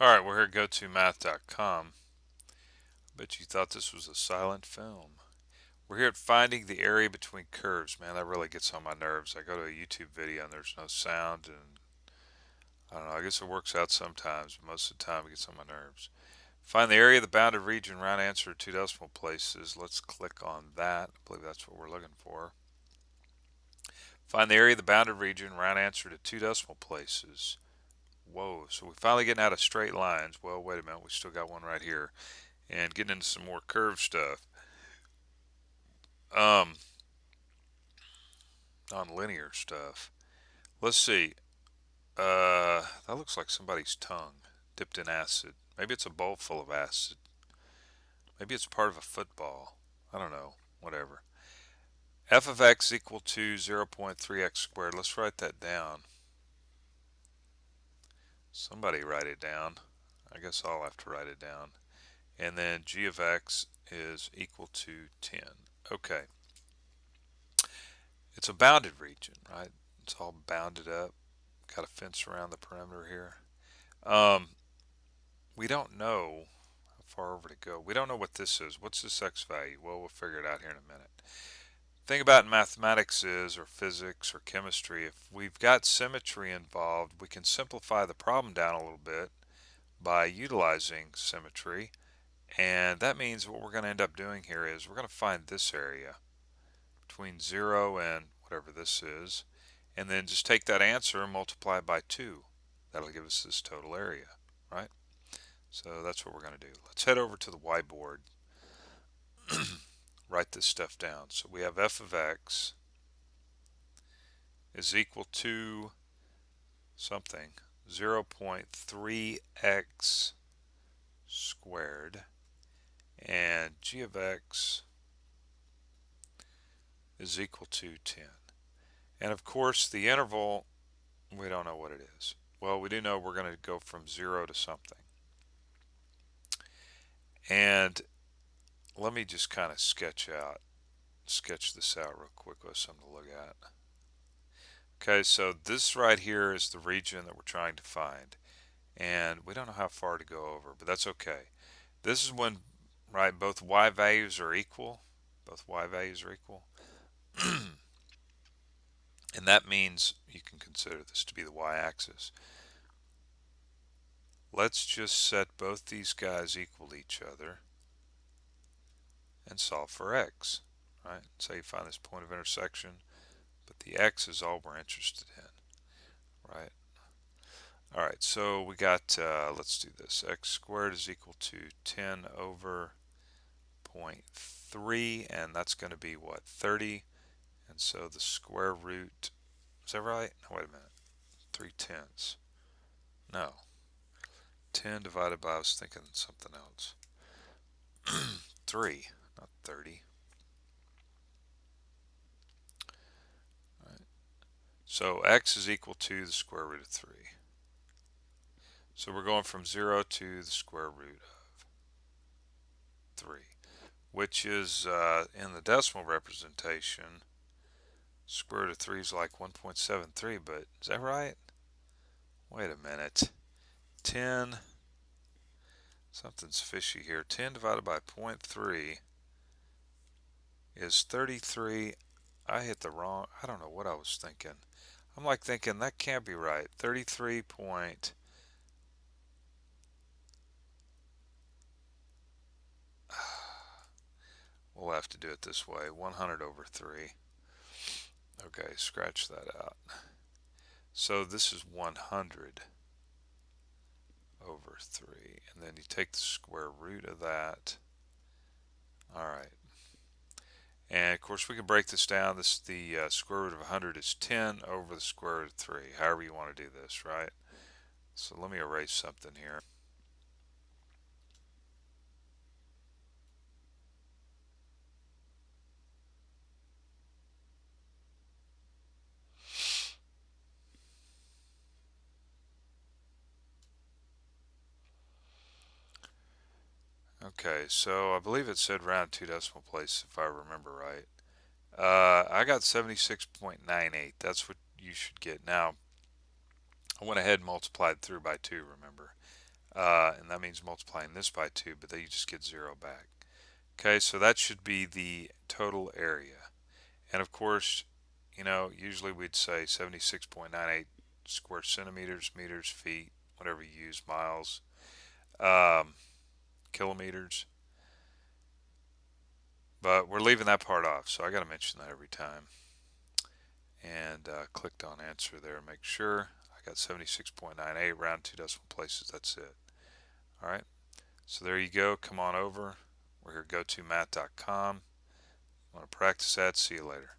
Alright, we're here at GoToMath.com. Bet you thought this was a silent film. We're here at finding the area between curves. Man, that really gets on my nerves. I go to a YouTube video and there's no sound, and I don't know, I guess it works out sometimes, but most of the time it gets on my nerves. Find the area of the bounded region, round answer to two decimal places. Let's click on that. I believe that's what we're looking for. Find the area of the bounded region, round answer to two decimal places. Whoa, so we're finally getting out of straight lines. Well, wait a minute, we still got one right here. And getting into some more curve stuff. Um, Non-linear stuff. Let's see. That looks like somebody's tongue dipped in acid. Maybe it's a bowl full of acid. Maybe it's part of a football. I don't know. Whatever. F of x equal to 0.3x squared. Let's write that down. Somebody write it down. I guess I'll have to write it down. And then g of x is equal to 10. Okay. It's a bounded region, right? It's all bounded up. Got a fence around the perimeter here. We don't know how far over to go. We don't know what this is. What's this x value? Well, we'll figure it out here in a minute. The thing about mathematics is, or physics or chemistry, if we've got symmetry involved, we can simplify the problem down a little bit by utilizing symmetry. And that means what we're going to end up doing here is we're going to find this area between 0 and whatever this is, and then just take that answer and multiply it by 2. That'll give us this total area, right? So that's what we're going to do. Let's head over to the whiteboard. Write this stuff down. So we have f of x is equal to something, 0.3x squared, and g of x is equal to 10. And of course the interval, we don't know what it is. Well, we do know we're going to go from 0 to something. And let me just kind of sketch this out real quick with something to look at. Okay, so this right here is the region that we're trying to find. And we don't know how far to go over, but that's okay. This is when, right, both y values are equal. Both y values are equal. And that means you can consider this to be the y-axis. Let's just set both these guys equal to each other and solve for x, right? So you find this point of intersection, but the x is all we're interested in, right? All right, so we got, let's do this. X squared is equal to 10 over 0.3, and that's going to be what, 30? And so the square root, is that right? No, wait a minute. 3/10. No. 10 divided by, I was thinking something else. 3, not 30. All right. So x is equal to the square root of 3. So we're going from 0 to the square root of 3, which is in the decimal representation, square root of 3 is like 1.73, but is that right? Wait a minute. 10, something's fishy here. 10 divided by 0.3 is 33. I hit the wrong, I don't know what I was thinking. I'm like thinking that can't be right. 33 point, we'll have to do it this way, 100 over 3. Okay, scratch that out. So this is 100 over 3, and then you take the square root of that. All right, and of course we can break this down. The square root of 100 is 10 over the square root of 3, however you want to do this, right? So let me erase something here. Okay, so I believe it said round two decimal places if I remember right. I got 76.98. That's what you should get. Now, I went ahead and multiplied through by 2, remember. And that means multiplying this by 2, but then you just get 0 back. Okay, so that should be the total area. And of course, usually we'd say 76.98 square centimeters, meters, feet, whatever you use, miles, um, kilometers. But we're leaving that part off, so I got to mention that every time. And clicked on answer there, make sure. I got 76.98, round 2 decimal places, that's it. All right, so there you go. Come on over. We're here, go to math.com. Want to practice that? See you later.